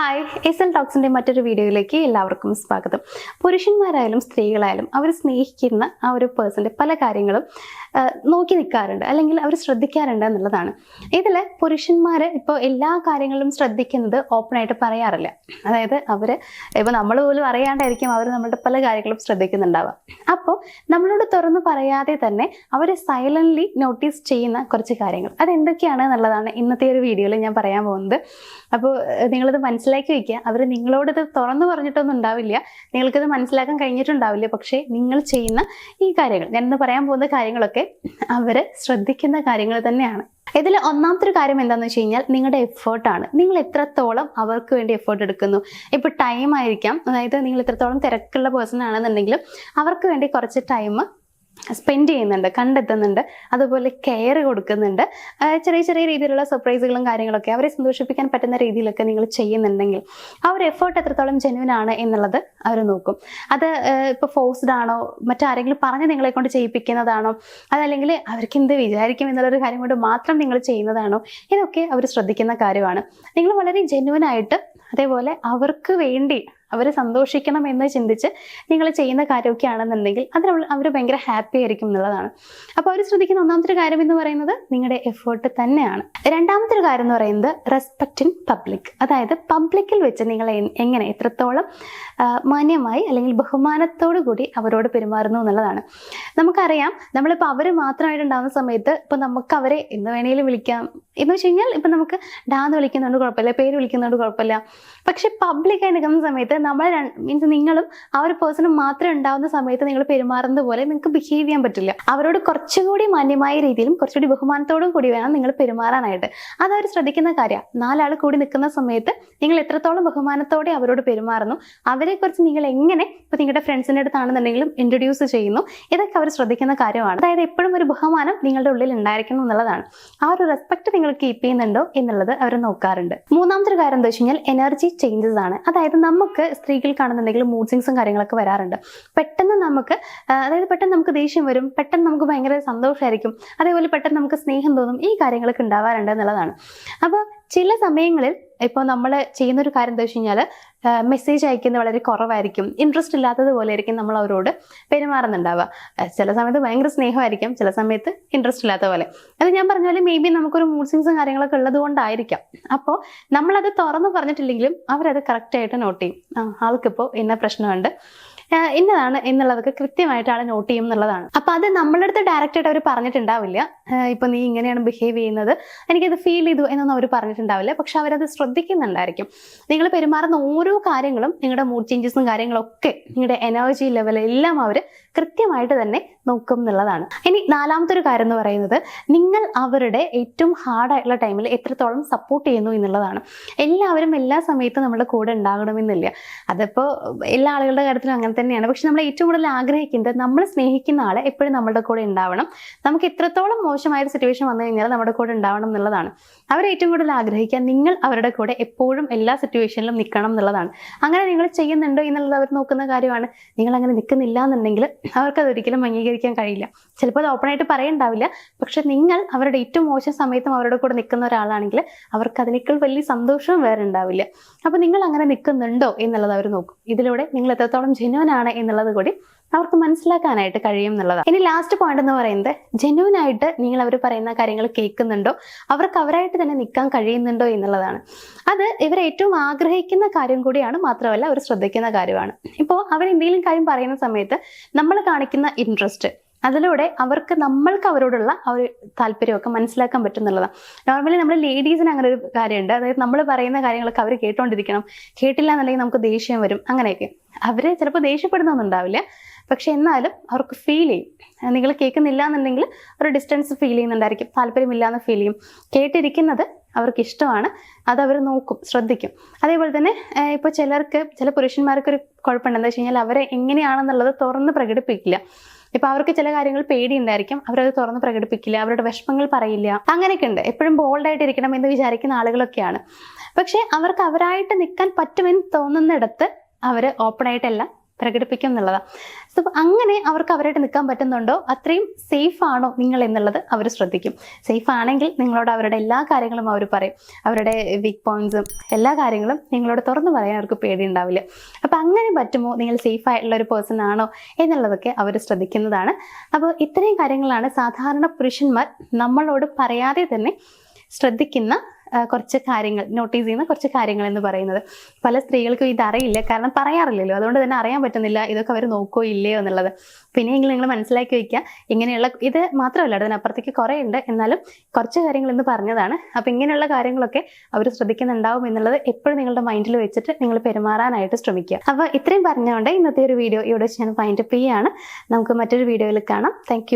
Hi, SL ടോക്സിൻ്റെ മറ്റൊരു വീഡിയോയിലേക്ക് എല്ലാവർക്കും സ്വാഗതം. പുരുഷന്മാരായാലും സ്ത്രീകളായാലും അവർ സ്നേഹിക്കുന്ന ആ ഒരു പേഴ്സൻ്റെ പല കാര്യങ്ങളും നോക്കി നിൽക്കാറുണ്ട്, അല്ലെങ്കിൽ അവർ ശ്രദ്ധിക്കാറുണ്ട് എന്നുള്ളതാണ്. ഇതിൽ പുരുഷന്മാർ ഇപ്പോൾ എല്ലാ കാര്യങ്ങളും ശ്രദ്ധിക്കുന്നത് ഓപ്പണായിട്ട് പറയാറില്ല. അതായത് അവർ ഇപ്പോൾ നമ്മൾ പോലും അറിയാണ്ടായിരിക്കും അവർ നമ്മളുടെ പല കാര്യങ്ങളും ശ്രദ്ധിക്കുന്നുണ്ടാവുക. അപ്പോൾ നമ്മളോട് തുറന്നു പറയാതെ തന്നെ അവർ സൈലൻ്റ്ലി നോട്ടീസ് ചെയ്യുന്ന കുറച്ച് കാര്യങ്ങൾ അതെന്തൊക്കെയാണ് എന്നുള്ളതാണ് ഇന്നത്തെ ഒരു വീഡിയോയിൽ ഞാൻ പറയാൻ പോകുന്നത്. അപ്പോൾ നിങ്ങളിത് മനസ്സിലാക്കി വയ്ക്കുക. അവർ നിങ്ങളോടിത് തുറന്നു പറഞ്ഞിട്ടൊന്നും ഉണ്ടാവില്ല, നിങ്ങൾക്കിത് മനസ്സിലാക്കാൻ കഴിഞ്ഞിട്ടുണ്ടാവില്ല. പക്ഷേ നിങ്ങൾ ചെയ്യുന്ന ഈ കാര്യങ്ങൾ, ഞാനിന്ന് പറയാൻ പോകുന്ന കാര്യങ്ങളൊക്കെ അവർ ശ്രദ്ധിക്കുന്ന കാര്യങ്ങൾ തന്നെയാണ്. ഇതിൽ ഒന്നാമത്തെ ഒരു കാര്യം എന്താണെന്ന് വെച്ച് കഴിഞ്ഞാൽ നിങ്ങളുടെ എഫേർട്ടാണ്. നിങ്ങൾ എത്രത്തോളം അവർക്ക് വേണ്ടി എഫേർട്ട് എടുക്കുന്നു. ഇപ്പോൾ ടൈം ആയിരിക്കാം, അതായത് നിങ്ങൾ എത്രത്തോളം തിരക്കുള്ള പേഴ്സൺ ആണെന്നുണ്ടെങ്കിലും അവർക്ക് വേണ്ടി കുറച്ച് ടൈം സ്പെൻഡ് ചെയ്യുന്നുണ്ട്, കണ്ടെത്തുന്നുണ്ട്, അതുപോലെ കെയർ കൊടുക്കുന്നുണ്ട്, ചെറിയ ചെറിയ രീതിയിലുള്ള സർപ്രൈസുകളും കാര്യങ്ങളൊക്കെ അവരെ സന്തോഷിപ്പിക്കാൻ പറ്റുന്ന രീതിയിലൊക്കെ നിങ്ങൾ ചെയ്യുന്നുണ്ടെങ്കിൽ ആ ഒരു എഫേർട്ട് എത്രത്തോളം ജെന്യുവൻ ആണ് എന്നുള്ളത് അവർ നോക്കും. അത് ഇപ്പോൾ ഫോഴ്സ്ഡ് ആണോ, മറ്റാരെങ്കിലും പറഞ്ഞ് നിങ്ങളെ കൊണ്ട് ചെയ്യിപ്പിക്കുന്നതാണോ, അതല്ലെങ്കിൽ അവർക്ക് എന്ത് വിചാരിക്കും എന്നുള്ളൊരു കാര്യം കൊണ്ട് മാത്രം നിങ്ങൾ ചെയ്യുന്നതാണോ, ഇതൊക്കെ അവർ ശ്രദ്ധിക്കുന്ന കാര്യമാണ്. നിങ്ങൾ വളരെ ജെന്യുവൻ ആയിട്ട്, അതേപോലെ അവർക്ക് വേണ്ടി അവർ സന്തോഷിക്കണം എന്ന് ചിന്തിച്ച് നിങ്ങൾ ചെയ്യുന്ന കാര്യമൊക്കെ ആണെന്നുണ്ടെങ്കിൽ അതിൽ അവർ ഭയങ്കര ഹാപ്പി ആയിരിക്കും എന്നുള്ളതാണ്. അപ്പോൾ അവർ ശ്രദ്ധിക്കുന്ന ഒന്നാമത്തെ ഒരു കാര്യം എന്ന് പറയുന്നത് നിങ്ങളുടെ എഫേർട്ട് തന്നെയാണ്. രണ്ടാമത്തെ ഒരു കാര്യം എന്ന് പറയുന്നത് റെസ്പെക്റ്റ് ഇൻ പബ്ലിക്. അതായത് പബ്ലിക്കിൽ വെച്ച് നിങ്ങൾ എങ്ങനെ എത്രത്തോളം മാന്യമായി അല്ലെങ്കിൽ ബഹുമാനത്തോടു കൂടി അവരോട് പെരുമാറുന്നു എന്നുള്ളതാണ്. നമുക്കറിയാം, നമ്മളിപ്പോൾ അവർ മാത്രമായിട്ടുണ്ടാകുന്ന സമയത്ത് ഇപ്പോൾ നമുക്ക് അവരെ എന്ന് വേണമെങ്കിലും വിളിക്കാം എന്ന് വെച്ച് കഴിഞ്ഞാൽ, ഇപ്പം നമുക്ക് ഡാന്ന് വിളിക്കുന്നതുകൊണ്ട് കുഴപ്പമില്ല, പേര് വിളിക്കുന്നതുകൊണ്ട് കുഴപ്പമില്ല. പക്ഷെ പബ്ലിക്കായി നിൽക്കുന്ന സമയത്ത് നമ്മൾ മീൻസ് നിങ്ങളും ആ ഒരു പേഴ്സണും മാത്രം ഉണ്ടാവുന്ന സമയത്ത് നിങ്ങൾ പെരുമാറുന്നത് പോലെ നിങ്ങൾക്ക് ബിഹേവ് ചെയ്യാൻ പറ്റില്ല. അവരോട് കുറച്ചുകൂടി മാന്യമായ രീതിയിലും കുറച്ചുകൂടി ബഹുമാനത്തോടും കൂടി വേണം നിങ്ങൾ പെരുമാറാനായിട്ട്. അതവർ ശ്രദ്ധിക്കുന്ന കാര്യമാണ്. നാലാൾ കൂടി നിൽക്കുന്ന സമയത്ത് നിങ്ങൾ എത്രത്തോളം ബഹുമാനത്തോടെ അവരോട് പെരുമാറുന്നു, അവരെക്കുറിച്ച് നിങ്ങൾ എങ്ങനെ ഇപ്പോൾ നിങ്ങളുടെ ഫ്രണ്ട്സിൻ്റെ അടുത്താണെന്നുണ്ടെങ്കിലും ഇൻട്രൊഡ്യൂസ് ചെയ്യുന്നു, ഇതൊക്കെ അവർ ശ്രദ്ധിക്കുന്ന കാര്യമാണ്. അതായത് എപ്പോഴും ഒരു ബഹുമാനം നിങ്ങളുടെ ഉള്ളിൽ ഉണ്ടായിരിക്കണം എന്നുള്ളതാണ്. ആ ഒരു റെസ്പെക്ട് നിങ്ങൾ കീപ്പ് ചെയ്യുന്നുണ്ടോ എന്നുള്ളത് അവർ നോക്കാറുണ്ട്. മൂന്നാമത്തെ ഒരു കാര്യം എന്താ വെച്ച് കഴിഞ്ഞാൽ എനർജി ചേഞ്ചസ് ആണ്. അതായത് നമുക്ക് സ്ത്രീകൾ കാണുന്നുണ്ടെങ്കിൽ മൂഡ് സ്വിങ്സും കാര്യങ്ങളൊക്കെ വരാറുണ്ട്. പെട്ടെന്ന് നമുക്ക് ദേഷ്യം വരും, പെട്ടെന്ന് നമുക്ക് ഭയങ്കര സന്തോഷമായിരിക്കും, അതേപോലെ പെട്ടെന്ന് നമുക്ക് സ്നേഹം തോന്നും, ഈ കാര്യങ്ങളൊക്കെ ഉണ്ടാവാറുണ്ട് എന്നുള്ളതാണ്. അപ്പോൾ ചില സമയങ്ങളിൽ ഇപ്പോൾ നമ്മൾ ചെയ്യുന്നൊരു കാര്യം എന്താ വെച്ച് കഴിഞ്ഞാൽ മെസ്സേജ് അയക്കുന്നത് വളരെ കുറവായിരിക്കും, ഇൻട്രസ്റ്റ് ഇല്ലാത്തതുപോലെ ആയിരിക്കും നമ്മൾ അവരോട് പെരുമാറുന്നുണ്ടാവുക. ചില സമയത്ത് ഭയങ്കര സ്നേഹമായിരിക്കും, ചില സമയത്ത് ഇൻട്രസ്റ്റ് ഇല്ലാത്ത പോലെ. അത് ഞാൻ പറഞ്ഞ പോലെ മേ ബി നമുക്കൊരു മൂഡ് സ്വിങ്സും കാര്യങ്ങളൊക്കെ ഉള്ളത് കൊണ്ടായിരിക്കാം. അപ്പോൾ നമ്മളത് തുറന്നു പറഞ്ഞിട്ടില്ലെങ്കിലും അവരത് കറക്റ്റായിട്ട് നോട്ട് ചെയ്യും. ആൾക്കിപ്പോൾ ഇന്ന പ്രശ്നമുണ്ട്, ഇന്നതാണ് എന്നുള്ളതൊക്കെ കൃത്യമായിട്ട് ആൾ നോട്ട് ചെയ്യും എന്നുള്ളതാണ്. അപ്പം അത് നമ്മളുടെ അടുത്ത് ഡയറക്റ്റായിട്ട് അവർ പറഞ്ഞിട്ടുണ്ടാവില്ല, ഇപ്പം നീ ഇങ്ങനെയാണ് ബിഹേവ് ചെയ്യുന്നത്, എനിക്കത് ഫീൽ ചെയ്തു എന്നൊന്നും അവർ പറഞ്ഞിട്ടുണ്ടാവില്ല. പക്ഷെ അവരത് ശ്രദ്ധിക്കുന്നുണ്ടായിരിക്കും. നിങ്ങൾ പെരുമാറുന്ന ഓരോ കാര്യങ്ങളും, നിങ്ങളുടെ മൂഡ് ചേഞ്ചസും കാര്യങ്ങളൊക്കെ, നിങ്ങളുടെ എനർജി ലെവൽ എല്ലാം അവർ കൃത്യമായിട്ട് തന്നെ നോക്കും എന്നുള്ളതാണ്. ഇനി നാലാമത്തെ ഒരു കാര്യം എന്ന് പറയുന്നത് നിങ്ങൾ അവരുടെ ഏറ്റവും ഹാർഡായിട്ടുള്ള ടൈമിൽ എത്രത്തോളം സപ്പോർട്ട് ചെയ്യുന്നു എന്നുള്ളതാണ്. എല്ലാവരും എല്ലാ സമയത്തും നമ്മുടെ കൂടെ ഉണ്ടാകണമെന്നില്ല. അതിപ്പോൾ എല്ലാ ആളുകളുടെ കാര്യത്തിലും അങ്ങനെ തന്നെയാണ്. പക്ഷെ നമ്മൾ ഏറ്റവും കൂടുതൽ ആഗ്രഹിക്കുന്നത് നമ്മൾ സ്നേഹിക്കുന്ന ആളെ എപ്പോഴും നമ്മുടെ കൂടെ ഉണ്ടാവണം. നമുക്ക് എത്രത്തോളം മോശമായൊരു സിറ്റുവേഷൻ വന്നു കഴിഞ്ഞാൽ നമ്മുടെ കൂടെ ഉണ്ടാവണം എന്നുള്ളതാണ്. അവർ ഏറ്റവും കൂടുതൽ ആഗ്രഹിക്കുക നിങ്ങൾ അവരുടെ കൂടെ എപ്പോഴും എല്ലാ സിറ്റുവേഷനിലും നിൽക്കണം എന്നുള്ളതാണ്. അങ്ങനെ നിങ്ങൾ ചെയ്യുന്നുണ്ടോ എന്നുള്ളത് അവർ നോക്കുന്ന കാര്യമാണ്. നിങ്ങൾ അങ്ങനെ നിൽക്കുന്നില്ല എന്നുണ്ടെങ്കിൽ അവർക്കത് ഒരിക്കലും അംഗീകരിക്കാൻ കഴിയില്ല. ചിലപ്പോൾ അത് ഓപ്പണായിട്ട് പറയുണ്ടാവില്ല, പക്ഷെ നിങ്ങൾ അവരുടെ ഏറ്റവും മോശം സമയത്തും അവരുടെ കൂടെ നിൽക്കുന്ന ഒരാളാണെങ്കിൽ അവർക്ക് അതിനേക്കാൾ വലിയ സന്തോഷവും വേറെ ഉണ്ടാവില്ല. അപ്പോൾ നിങ്ങൾ അങ്ങനെ നിൽക്കുന്നുണ്ടോ എന്നുള്ളത് അവർ നോക്കും. ഇതിലൂടെ നിങ്ങൾ എത്രത്തോളം ജെന്യുവൻ ആണ് എന്നുള്ളത് കൂടി അവർക്ക് മനസ്സിലാക്കാനായിട്ട് കഴിയും എന്നുള്ളതാണ്. ഇനി ലാസ്റ്റ് പോയിന്റ് എന്ന് പറയുന്നത് ജെന്യുവൻ ആയിട്ട് നിങ്ങൾ അവർ പറയുന്ന കാര്യങ്ങൾ കേൾക്കുന്നുണ്ടോ, അവർക്ക് അവരായിട്ട് തന്നെ നിൽക്കാൻ കഴിയുന്നുണ്ടോ എന്നുള്ളതാണ്. അത് ഇവർ ഏറ്റവും ആഗ്രഹിക്കുന്ന കാര്യം കൂടിയാണ്, മാത്രമല്ല അവർ ശ്രദ്ധിക്കുന്ന കാര്യമാണ്. ഇപ്പോൾ അവർ എന്തെങ്കിലും കാര്യം പറയുന്ന സമയത്ത് നമ്മൾ കാണിക്കുന്ന ഇൻട്രസ്റ്റ്, അതിലൂടെ നമ്മൾക്ക് അവരോടുള്ള ആ ഒരു താല്പര്യമൊക്കെ മനസ്സിലാക്കാൻ പറ്റും എന്നുള്ളതാണ്. നോർമലി നമ്മൾ ലേഡീസിന് അങ്ങനെ ഒരു കാര്യമുണ്ട്. അതായത് നമ്മൾ പറയുന്ന കാര്യങ്ങളൊക്കെ അവർ കേട്ടോണ്ടിരിക്കണം, കേട്ടില്ല എന്നുണ്ടെങ്കിൽ നമുക്ക് ദേഷ്യം വരും. അങ്ങനെയൊക്കെ അവർ ചിലപ്പോൾ ദേഷ്യപ്പെടുന്നൊന്നുണ്ടാവില്ല, പക്ഷെ എന്നാലും അവർക്ക് ഫീൽ ചെയ്യും. നിങ്ങൾ കേൾക്കുന്നില്ല എന്നുണ്ടെങ്കിൽ ഒരു ഡിസ്റ്റൻസ് ഫീൽ ചെയ്യുന്നുണ്ടായിരിക്കും, താല്പര്യമില്ല എന്ന് ഫീൽ ചെയ്യും. കേട്ടിരിക്കുന്നത് അവർക്ക് ഇഷ്ടമാണ്, അതവർ നോക്കും, ശ്രദ്ധിക്കും. അതേപോലെ തന്നെ ഇപ്പോൾ ചില പുരുഷന്മാർക്കൊരു കുഴപ്പമുണ്ട്. എന്താ വെച്ച് കഴിഞ്ഞാൽ അവരെ എങ്ങനെയാണെന്നുള്ളത് തുറന്ന് പ്രകടിപ്പിക്കില്ല. ഇപ്പൊ അവർക്ക് ചില കാര്യങ്ങൾ പേടിയുണ്ടായിരിക്കും, അവരത് തുറന്ന് പ്രകടിപ്പിക്കില്ല, അവരുടെ വിഷമങ്ങൾ പറയില്ല. അങ്ങനെയൊക്കെ ഉണ്ട്. എപ്പോഴും ബോൾഡായിട്ട് ഇരിക്കണം എന്ന് വിചാരിക്കുന്ന ആളുകളൊക്കെയാണ്. പക്ഷെ അവർക്ക് അവരായിട്ട് നിൽക്കാൻ പറ്റുമെന്ന് തോന്നുന്നിടത്ത് അവർ ഓപ്പണായിട്ടല്ല പ്രകടിപ്പിക്കും എന്നുള്ളതാണ്. സോ അങ്ങനെ അവർക്ക് അവരായിട്ട് നിൽക്കാൻ പറ്റുന്നുണ്ടോ, അത്രയും സേഫ് ആണോ നിങ്ങൾ എന്നുള്ളത് അവർ ശ്രദ്ധിക്കും. സേഫ് ആണെങ്കിൽ നിങ്ങളോട് അവരുടെ എല്ലാ കാര്യങ്ങളും അവർ പറയും. അവരുടെ വീക്ക് പോയിന്റ്സും എല്ലാ കാര്യങ്ങളും നിങ്ങളോട് തുറന്നു പറയാൻ അവർക്ക് പേടിയുണ്ടാവില്ല. അപ്പം അങ്ങനെ പറ്റുമോ, നിങ്ങൾ സേഫ് ആയിട്ടുള്ള ഒരു പേഴ്സൺ ആണോ എന്നുള്ളതൊക്കെ അവർ ശ്രദ്ധിക്കുന്നതാണ്. അപ്പോൾ ഇത്രയും കാര്യങ്ങളാണ് സാധാരണ പുരുഷന്മാർ നമ്മളോട് പറയാതെ തന്നെ ശ്രദ്ധിക്കുന്ന കുറച്ച് കാര്യങ്ങൾ, നോട്ടീസ് ചെയ്യുന്ന കുറച്ച് കാര്യങ്ങൾ എന്ന് പറയുന്നത്. പല സ്ത്രീകൾക്കും ഇതറിയില്ല, കാരണം പറയാറില്ലല്ലോ, അതുകൊണ്ട് തന്നെ അറിയാൻ പറ്റുന്നില്ല ഇതൊക്കെ അവർ നോക്കോ ഇല്ലയോ എന്നുള്ളത്. പിന്നെയെങ്കിലും നിങ്ങൾ മനസ്സിലാക്കി വയ്ക്കുക, ഇങ്ങനെയുള്ള ഇത് മാത്രമല്ല, അതിനപ്പുറത്തേക്ക് കുറേ ഉണ്ട്, എന്നാലും കുറച്ച് കാര്യങ്ങൾ എന്ന് പറഞ്ഞതാണ്. അപ്പോൾ ഇങ്ങനെയുള്ള കാര്യങ്ങളൊക്കെ അവർ ശ്രദ്ധിക്കുന്നുണ്ടാവും എന്നുള്ളത് എപ്പോഴും നിങ്ങളുടെ മൈൻഡിൽ വെച്ചിട്ട് നിങ്ങൾ പെരുമാറാനായിട്ട് ശ്രമിക്കുക. അപ്പോൾ ഇത്രയും പറഞ്ഞുകൊണ്ട് ഇന്നത്തെ ഒരു വീഡിയോ ഇവിടെ വെച്ച് ഞാൻ ഫൈൻഡ് അപ്പ് ചെയ്യുകയാണ്. നമുക്ക് മറ്റൊരു വീഡിയോയിൽ കാണാം. താങ്ക്